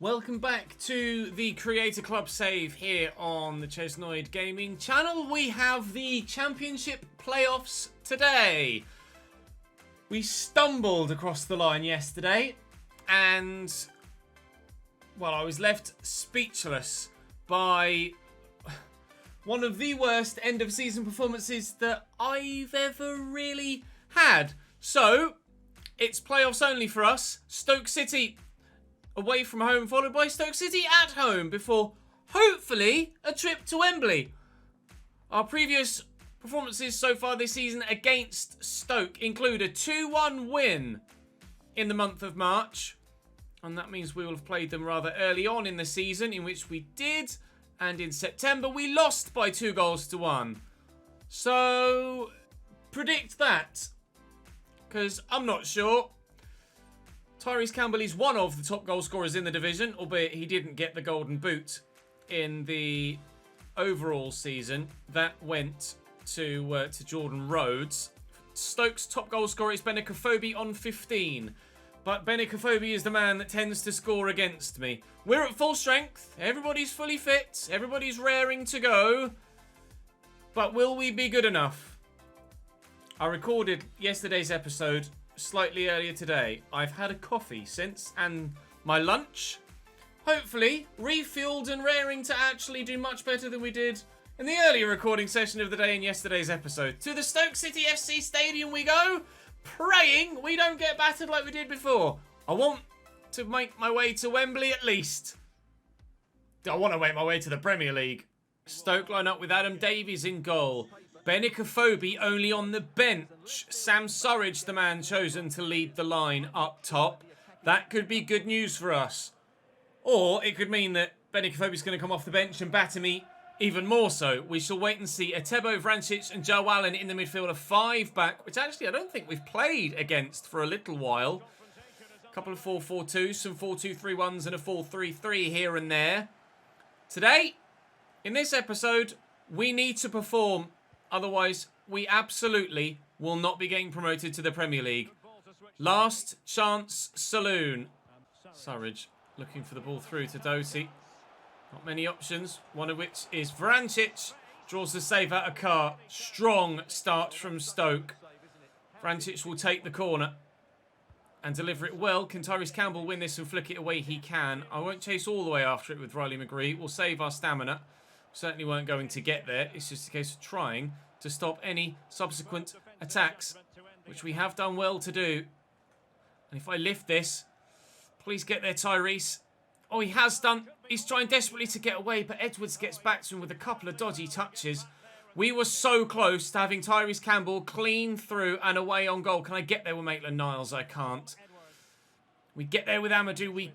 Welcome back to the Creator Club save here on the ChesnoidGaming channel. We have the Championship playoffs today. We stumbled across the line yesterday and, well, I was left speechless by one of the worst end of season performances that I've ever really had. So, it's playoffs only for us. Stoke City away from home, followed by Stoke City at home before, hopefully, a trip to Wembley. Our previous performances so far this season against Stoke include a 2-1 win in the month of March. And that means we will have played them rather early on in the season, in which we did. And in September, we lost by 2-1. So, predict that. Because I'm not sure. Tyrese Campbell is one of the top goal scorers in the division, albeit he didn't get the golden boot in the overall season. That went to Jordan Rhodes. Stoke's top goal scorer is Benikofobi on 15. But Benikofobi is the man that tends to score against me. We're at full strength. Everybody's fully fit. Everybody's raring to go. But will we be good enough? I recorded yesterday's episode slightly earlier today. I've had a coffee since and my lunch. Hopefully, refueled and raring to actually do much better than we did in the earlier recording session of the day in yesterday's episode. To the Stoke City FC Stadium we go, praying we don't get battered like we did before. I want to make my way to Wembley at least. I want to make my way to the Premier League. Stoke line up with Adam Davies in goal. Benikofobi only on the bench. Sam Surridge, the man chosen to lead the line up top. That could be good news for us. Or it could mean that Benikofobi's going to come off the bench and batter me even more so. We shall wait and see. Etebo, Vrancic and Joe Allen in the midfield, a 5 back, which actually I don't think we've played against for a little while. A couple of 4-4-2s, some 4-2-3-1s and a 4-3-3 here and there. Today, in this episode, we need to perform. Otherwise, we absolutely will not be getting promoted to the Premier League. Last chance saloon. Surridge looking for the ball through to Doty. Not many options, one of which is Vrancic. Draws the save out of Carr. Strong start from Stoke. Vrancic will take the corner and deliver it well. Can Tyrese Campbell win this and flick it away? He can. I won't chase all the way after it with Riley McGree. We'll save our stamina. Certainly weren't going to get there. It's just a case of trying to stop any subsequent attacks, which we have done well to do. And if I lift this, please get there, Tyrese. Oh, he has done. He's trying desperately to get away, but Edwards gets back to him with a couple of dodgy touches. We were so close to having Tyrese Campbell clean through and away on goal. Can I get there with Maitland-Niles? I can't. We get there with Amadou. We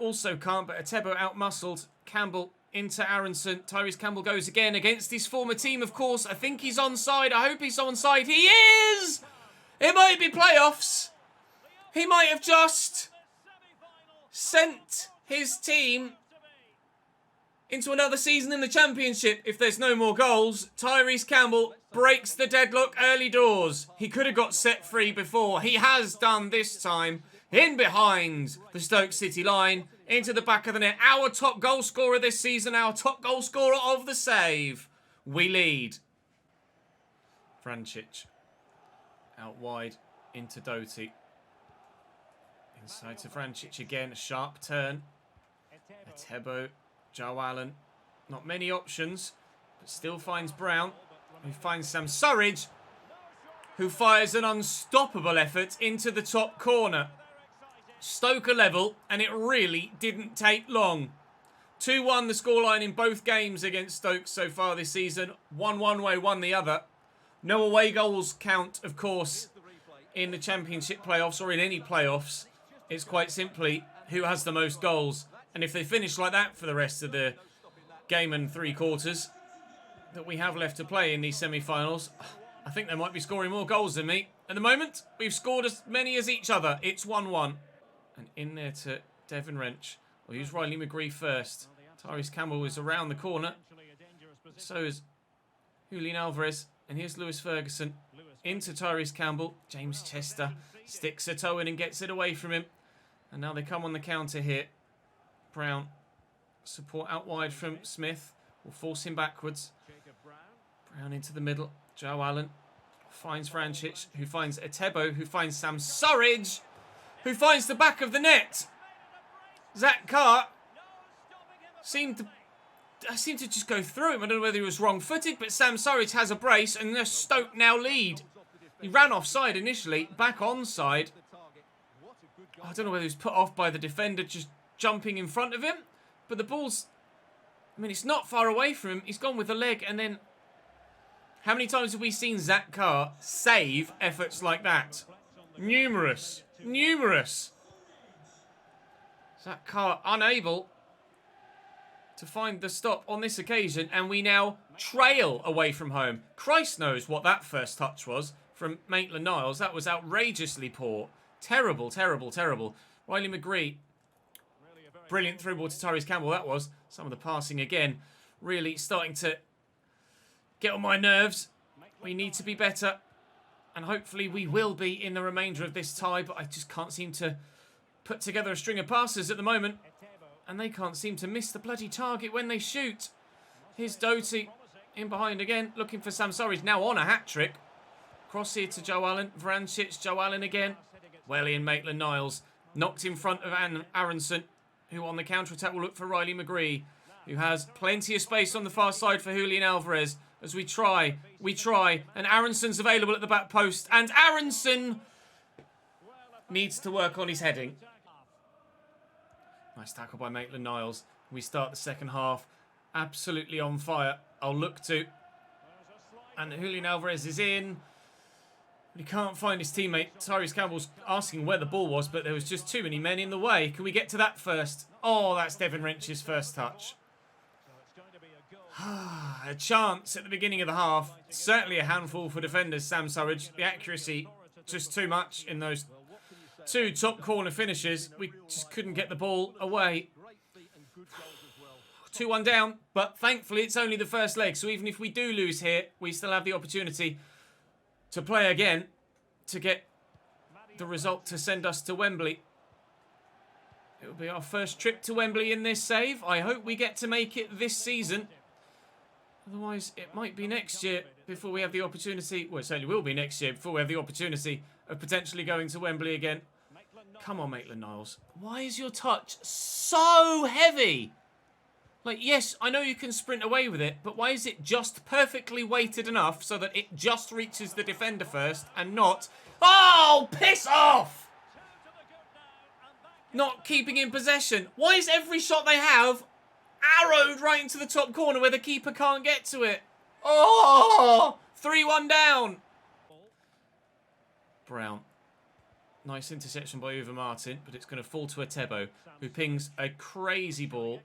also can't, but Etebo out-muscled. Campbell into Aronson. Tyrese Campbell goes again against his former team, of course. I think he's onside. I hope he's onside. He is! It might be playoffs. He might have just sent his team into another season in the Championship if there's no more goals. Tyrese Campbell breaks the deadlock early doors. He could have got set free before. He has done this time. In behind the Stoke City line, into the back of the net. Our top goal scorer this season, our top goal scorer of the save. We lead. Vrancic out wide into Doty. Inside to Vrancic again, a sharp turn. Etebo, Joe Allen. Not many options, but still finds Brown, who finds Sam Surridge, who fires an unstoppable effort into the top corner. Stoke a level, and it really didn't take long. 2-1 the scoreline in both games against Stoke so far this season. 1 one way, 1 the other. No away goals count, of course, in the Championship playoffs or in any playoffs. It's quite simply who has the most goals. And if they finish like that for the rest of the game and 3 quarters that we have left to play in these semi-finals, I think they might be scoring more goals than me. At the moment, we've scored as many as each other. It's 1-1. And in there to Devon Wrench. We'll use Riley McGree first. Tyrese Campbell is around the corner. So is Julian Alvarez. And here's Lewis Ferguson. Into Tyrese Campbell. James Chester sticks a toe in and gets it away from him. And now they come on the counter here. Brown. Support out wide from Smith. Will force him backwards. Brown into the middle. Joe Allen finds Vrancic, who finds Etebo, who finds Sam Surridge, who finds the back of the net. Zach Carr seemed to just go through him. I don't know whether he was wrong-footed, but Sam Surridge has a brace, and the Stoke now lead. He ran offside initially, back onside. I don't know whether he was put off by the defender just jumping in front of him, but the ball's... I mean, it's not far away from him. He's gone with the leg, and then... How many times have we seen Zach Carr save efforts like that? Numerous. Numerous. Zach Carr unable to find the stop on this occasion, and we now trail away from home. Christ knows what that first touch was from Maitland-Niles. That was outrageously poor. Terrible, terrible, terrible. Riley McGree. Brilliant through ball to Tyrese Campbell, that was. Some of the passing again really starting to get on my nerves. We need to be better. And hopefully we will be in the remainder of this tie, but I just can't seem to put together a string of passes at the moment. And they can't seem to miss the bloody target when they shoot. Here's Doty in behind again, looking for Sam Surridge, now on a hat-trick. Cross here to Joe Allen. Vrancic, Joe Allen again. Well in Maitland-Niles. Knocked in front of Aronson, who on the counter-attack will look for Riley McGree, who has plenty of space on the far side for Julian Alvarez. As we try, and Aronson's available at the back post, and Aronson needs to work on his heading. Nice tackle by Maitland-Niles. We start the second half absolutely on fire. I'll look to, and Julian Alvarez is in. He can't find his teammate. Tyrese Campbell's asking where the ball was, but there was just too many men in the way. Can we get to that first? Oh, that's Devin Wrench's first touch. A chance at the beginning of the half. Certainly a handful for defenders, Sam Surridge. The accuracy, just too much in those two top corner finishes. We just couldn't get the ball away. 2-1 down, but thankfully it's only the first leg. So even if we do lose here, we still have the opportunity to play again to get the result to send us to Wembley. It will be our first trip to Wembley in this save. I hope we get to make it this season. Otherwise, it might be next year before we have the opportunity. Well, it certainly will be next year before we have the opportunity of potentially going to Wembley again. Come on, Maitland-Niles. Why is your touch so heavy? Like, yes, I know you can sprint away with it, but why is it just perfectly weighted enough so that it just reaches the defender first and not... Oh, piss off! Not keeping in possession. Why is every shot they have arrowed right into the top corner where the keeper can't get to it? Oh! 3-1 down. Brown. Nice interception by Uwe Martin, but it's going to fall to Etebo, who pings a crazy ball.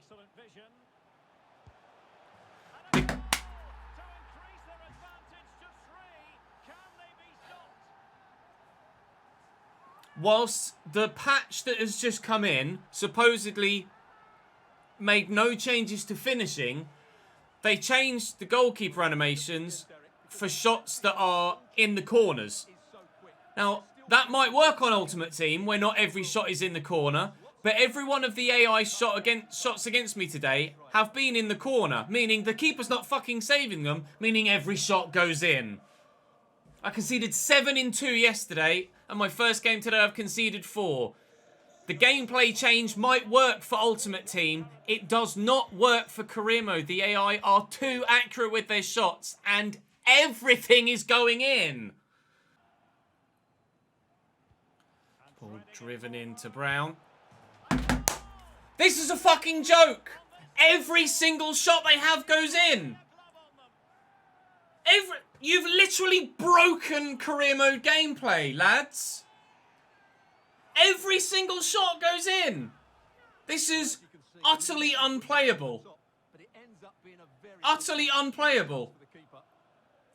Whilst the patch that has just come in supposedly made no changes to finishing, they changed the goalkeeper animations for shots that are in the corners. Now, that might work on Ultimate Team, where not every shot is in the corner, but every one of the AI shots against me today have been in the corner, meaning the keeper's not fucking saving them, meaning every shot goes in. I conceded 7 in 2 yesterday, and my first game today I've conceded 4. The gameplay change might work for Ultimate Team. It does not work for Career Mode. The AI are too accurate with their shots, and everything is going in. Ball driven into Brown. This is a fucking joke. Every single shot they have goes in. You've literally broken Career Mode gameplay, lads. Every single shot goes in. This is utterly unplayable. Utterly unplayable.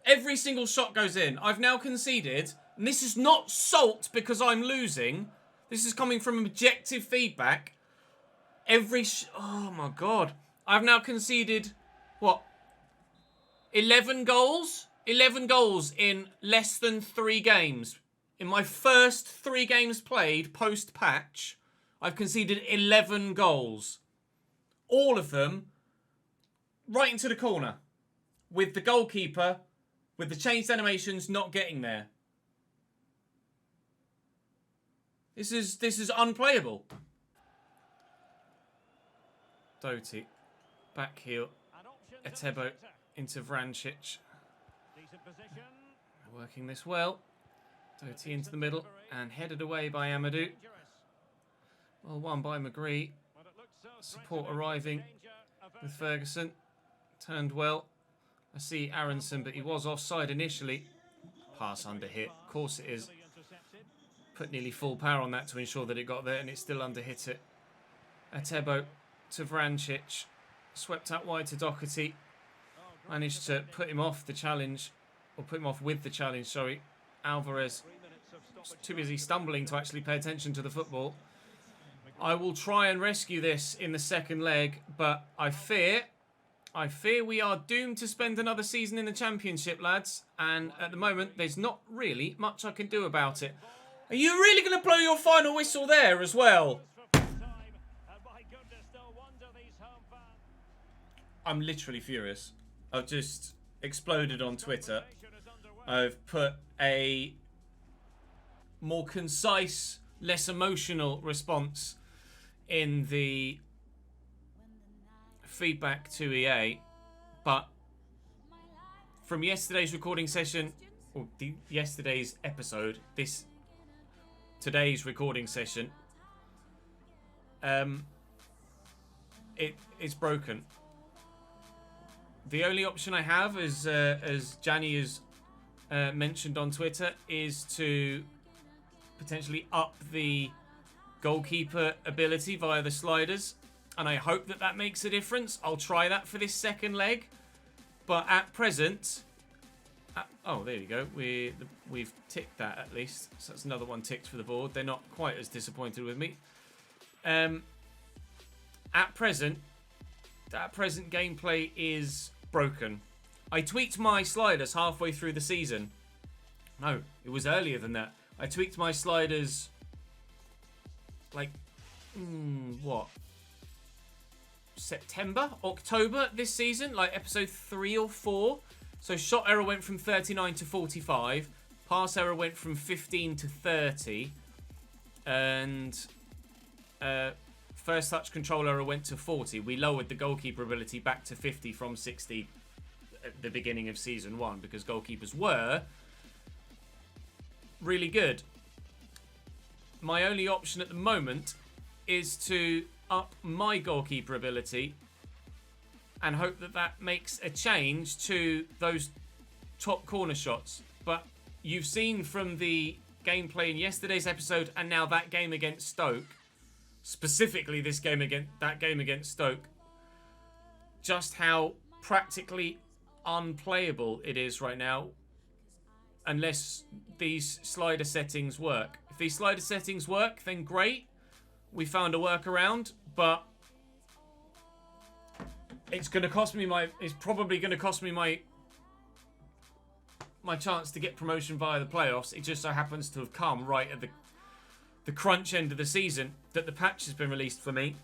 Every single shot goes in. I've now conceded, and this is not salt because I'm losing. This is coming from objective feedback. Oh my God. I've now conceded, what? 11 goals? 11 goals in less than 3 games. In my first 3 games played post-patch, I've conceded 11 goals. all of them right into the corner with the goalkeeper, with the changed animations not getting there. This is unplayable. Doty, back heel, Etebo into Vrancic. Working this well. Doty into the middle and headed away by Amadou. Well won by McGree. Support arriving with Ferguson. Turned well. I see Aronson, but he was offside initially. Pass under hit. Of course it is. Put nearly full power on that to ensure that it got there, and it still under hit it. Etebo to Vrancic. Swept out wide to Doherty. Managed to put him off the challenge. Or put him off with the challenge, sorry. Alvarez was too busy stumbling to actually pay attention to the football. I will try and rescue this in the second leg, but I fear we are doomed to spend another season in the Championship, lads. And at the moment, there's not really much I can do about it. Are you really going to blow your final whistle there as well? I'm literally furious. I've just exploded on Twitter. I've put a more concise, less emotional response in the feedback to EA, but from yesterday's recording session, or yesterday's episode, today's recording session, it's broken. The only option I have, as Gianni has mentioned on Twitter, is to potentially up the goalkeeper ability via the sliders, and I hope that that makes a difference. I'll try that for this second leg, but at present, oh, there you go. We've ticked that at least, so that's another one ticked for the board. They're not quite as disappointed with me. At present, that present gameplay is broken. I tweaked my sliders halfway through the season. No, it was earlier than that. I tweaked my sliders like, what? September? October this season? Like episode 3 or 4. So shot error went from 39 to 45. Pass error went from 15 to 30. And first touch control error went to 40. We lowered the goalkeeper ability back to 50 from 60 at the beginning of season 1 because goalkeepers were really good. My only option at the moment is to up my goalkeeper ability and hope that that makes a change to those top corner shots. But you've seen from the gameplay in yesterday's episode and now that game against Stoke, specifically that game against Stoke, just how practically unplayable it is right now unless these slider settings work. If these slider settings work, then great. We found a workaround, but it's going to cost me it's probably going to cost me my chance to get promotion via the playoffs. It just so happens to have come right at the crunch end of the season that the patch has been released for me.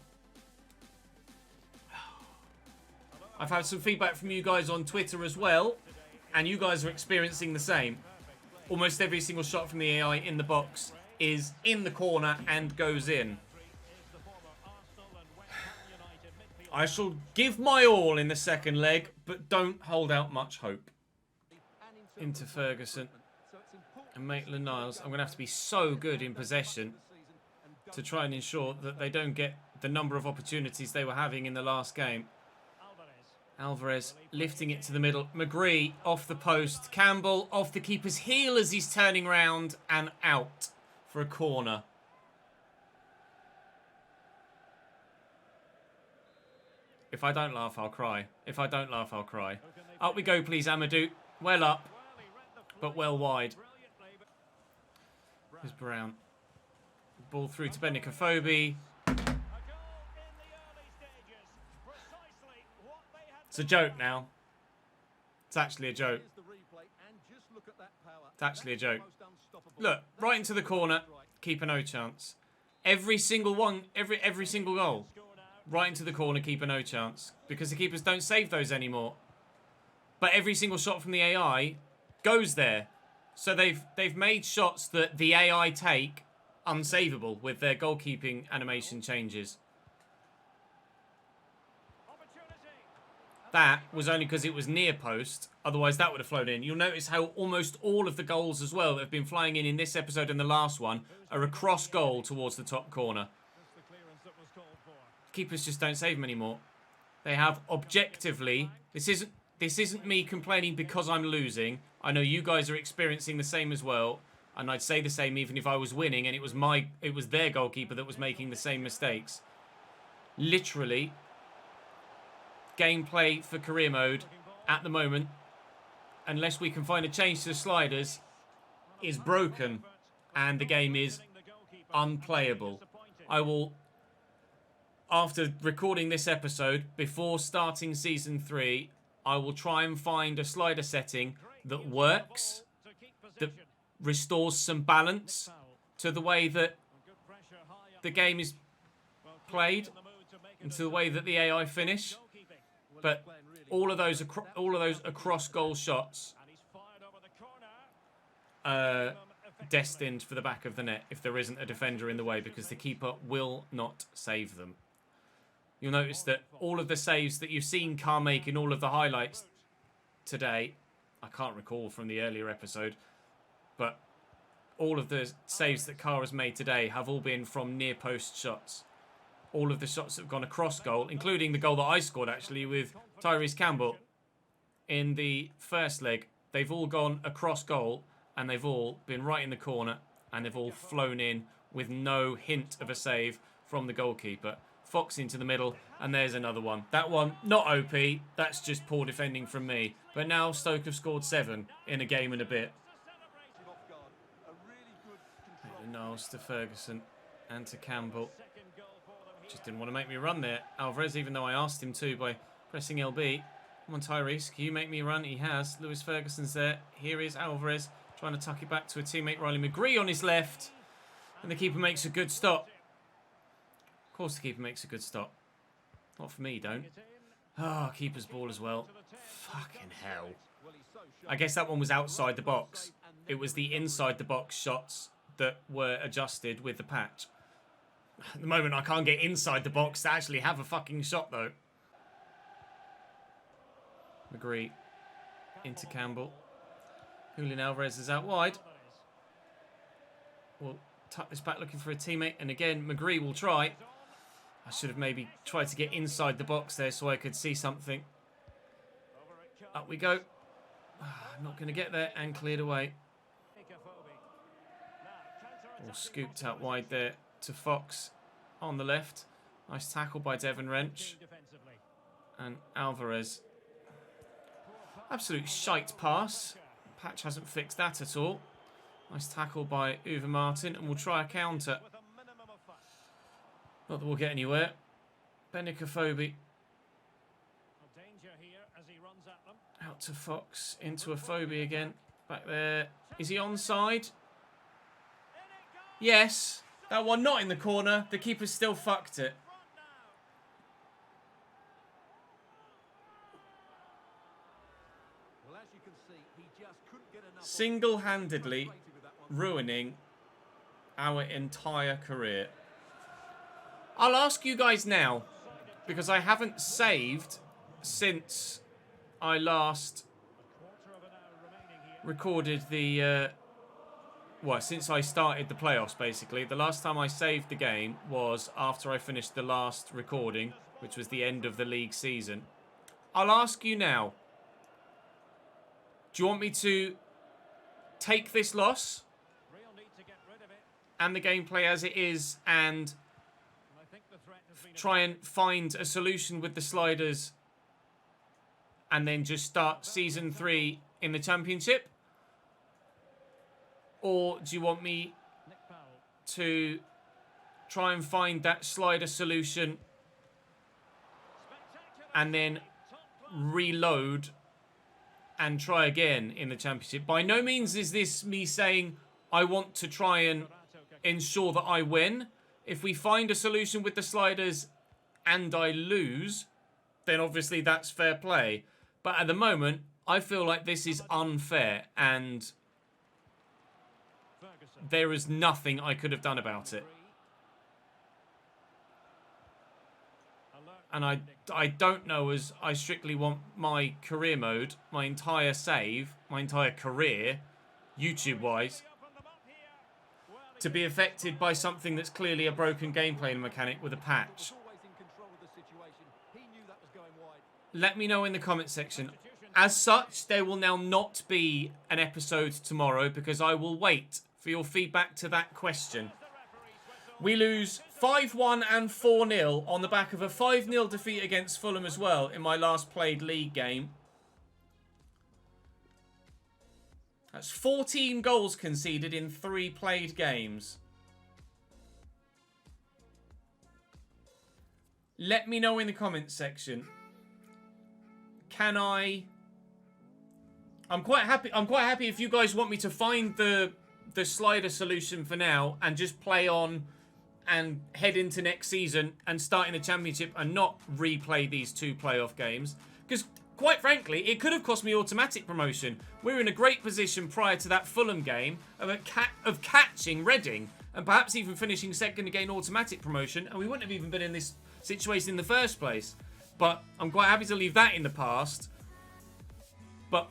I've had some feedback from you guys on Twitter as well, and you guys are experiencing the same. Almost every single shot from the AI in the box is in the corner and goes in. I shall give my all in the second leg, but don't hold out much hope. Into Ferguson and Maitland-Niles. I'm going to have to be so good in possession to try and ensure that they don't get the number of opportunities they were having in the last game. Alvarez lifting it to the middle. McGree off the post. Campbell off the keeper's heel as he's turning round and out for a corner. If I don't laugh, I'll cry. If I don't laugh, I'll cry. Up we go, please, Amadou. Well up, but well wide. Here's Brown. Ball through to Benikofobi. It's a joke now. It's actually a joke. It's actually a joke. Look, right into the corner. Keeper no chance. Every single one, every single goal. right into the corner, keeper no chance. Because the keepers don't save those anymore. But every single shot from the AI goes there. So they've made shots that the AI take unsavable with their goalkeeping animation changes. That was only because it was near post. Otherwise, that would have flown in. You'll notice how almost all of the goals as well that have been flying in this episode and the last one are across goal towards the top corner. Keepers just don't save them anymore. They have objectively... This isn't me complaining because I'm losing. I know you guys are experiencing the same as well. And I'd say the same even if I was winning and it was their goalkeeper that was making the same mistakes. Literally... Gameplay for career mode at the moment, unless we can find a change to the sliders, is broken and the game is unplayable. I will, after recording this episode, before starting Season 3, I will try and find a slider setting that works, that restores some balance to the way that the game is played and to the way that the AI finish. But all of those across goal shots are destined for the back of the net if there isn't a defender in the way, because the keeper will not save them. You'll notice that all of the saves that you've seen Carr make in all of the highlights today, I can't recall from the earlier episode, but all of the saves that Carr has made today have all been from near post shots. All of the shots that have gone across goal, including the goal that I scored actually with Tyrese Campbell in the first leg. They've all gone across goal and they've all been right in the corner and they've all flown in with no hint of a save from the goalkeeper. Fox into the middle and there's another one. That one, not OP, that's just poor defending from me. But now Stoke have scored 7 in a game and a bit. Niles to Ferguson and to Campbell. Just didn't want to make me run there. Alvarez, even though I asked him to by pressing LB. Come on, Tyrese. Can you make me run? He has. Lewis Ferguson's there. Here is Alvarez trying to tuck it back to a teammate, Riley McGree, on his left. And the keeper makes a good stop. Of course the keeper makes a good stop. Not for me, don't. Oh, keeper's ball as well. Fucking hell. I guess that one was outside the box. It was the inside the box shots that were adjusted with the patch. At the moment, I can't get inside the box to actually have a fucking shot, though. McGree into Campbell. Julian Alvarez is out wide. We'll tuck this back looking for a teammate. And again, McGree will try. I should have maybe tried to get inside the box there so I could see something. Up we go. Not going to get there and cleared away. All scooped out wide there to Fox on the left. Nice tackle by Devon Wrench. And Alvarez. Absolute shite pass. Patch hasn't fixed that at all. Nice tackle by Uwe Martin. And we'll try a counter. Not that we'll get anywhere. Benicophobe. Out to Fox. Into a Phobie again. Back there. Is he onside? Yes. That one not in the corner. The keeper still fucked it. Single-handedly ruining our entire career. I'll ask you guys now, because I haven't saved since I last recorded the... well, since I started the playoffs, basically. The last time I saved the game was after I finished the last recording, which was the end of the league season. I'll ask you now. Do you want me to take this loss and the gameplay as it is and try and find a solution with the sliders and then just start Season 3 in the Championship? Or do you want me to try and find that slider solution and then reload and try again in the Championship? By no means is this me saying I want to try and ensure that I win. If we find a solution with the sliders and I lose, then obviously that's fair play. But at the moment, I feel like this is unfair, and there is nothing I could have done about it. And I don't know, as I strictly want my career mode, my entire save, my entire career, YouTube-wise, to be affected by something that's clearly a broken gameplay mechanic with a patch. Let me know in the comment section. As such, there will now not be an episode tomorrow because I will wait for your feedback to that question. We lose 5-1 and 4-0 on the back of a 5-0 defeat against Fulham as well in my last played league game. That's 14 goals conceded in 3 played games. Let me know in the comments section. Can I'm quite happy if you guys want me to find the slider solution for now and just play on and head into next season and start in the championship and not replay these 2 playoff games. Because quite frankly, it could have cost me automatic promotion. We're in a great position prior to that Fulham game of catching Reading and perhaps even finishing second to gain automatic promotion, and we wouldn't have even been in this situation in the first place. But I'm quite happy to leave that in the past. But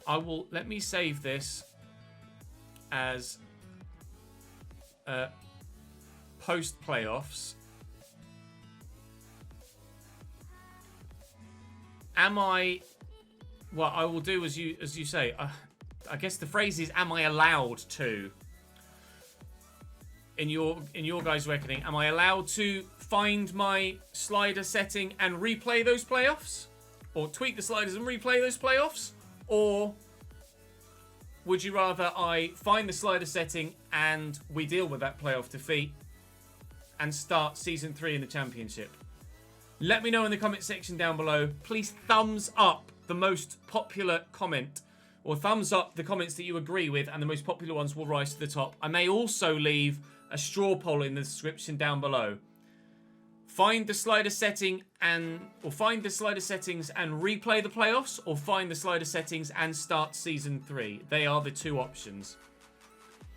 let me save this as post playoffs. What I will do as you say, I guess the phrase is, am I allowed to? In your guys' reckoning, am I allowed to find my slider setting and replay those playoffs? Or tweak the sliders and replay those playoffs? Or would you rather I find the slider setting and we deal with that playoff defeat and start Season 3 in the Championship? Let me know in the comment section down below. Please thumbs up the most popular comment, or thumbs up the comments that you agree with, and the most popular ones will rise to the top. I may also leave a straw poll in the description down below. Find the slider setting or find the slider settings and replay the playoffs, or find the slider settings and start Season 3. They are the 2 options.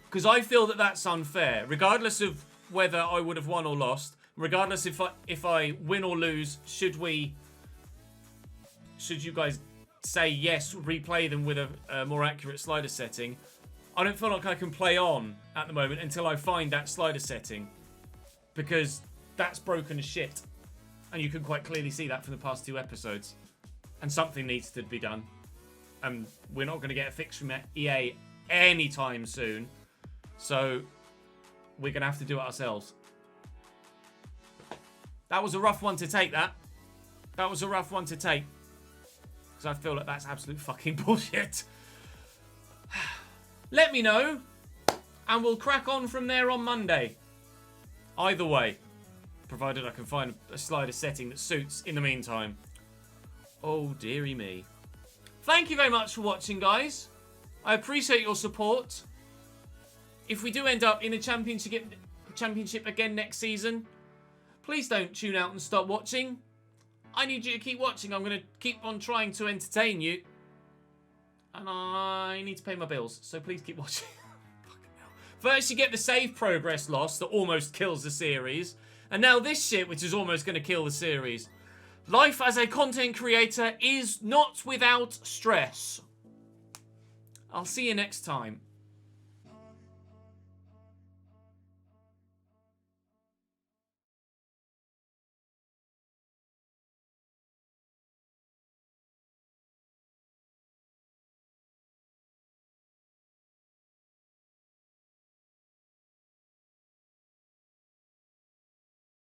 Because I feel that that's unfair, regardless of whether I would have won or lost. Regardless if I win or lose, should you guys say yes, replay them with a more accurate slider setting, I don't feel like I can play on at the moment until I find that slider setting, because that's broken as shit, and you can quite clearly see that from the past 2 episodes, and something needs to be done, and we're not going to get a fix from EA anytime soon, so we're going to have to do it ourselves. That was a rough one to take, that was a rough one to take, because I feel like that's absolute fucking bullshit. Let me know, and we'll crack on from there on Monday. Either way, provided I can find a slider setting that suits in the meantime. Oh, dearie me. Thank you very much for watching, guys. I appreciate your support. If we do end up in the championship again next season, please don't tune out and stop watching. I need you to keep watching. I'm going to keep on trying to entertain you. And I need to pay my bills, so please keep watching. First you get the save progress loss that almost kills the series. And now this shit, which is almost going to kill the series. Life as a content creator is not without stress. I'll see you next time.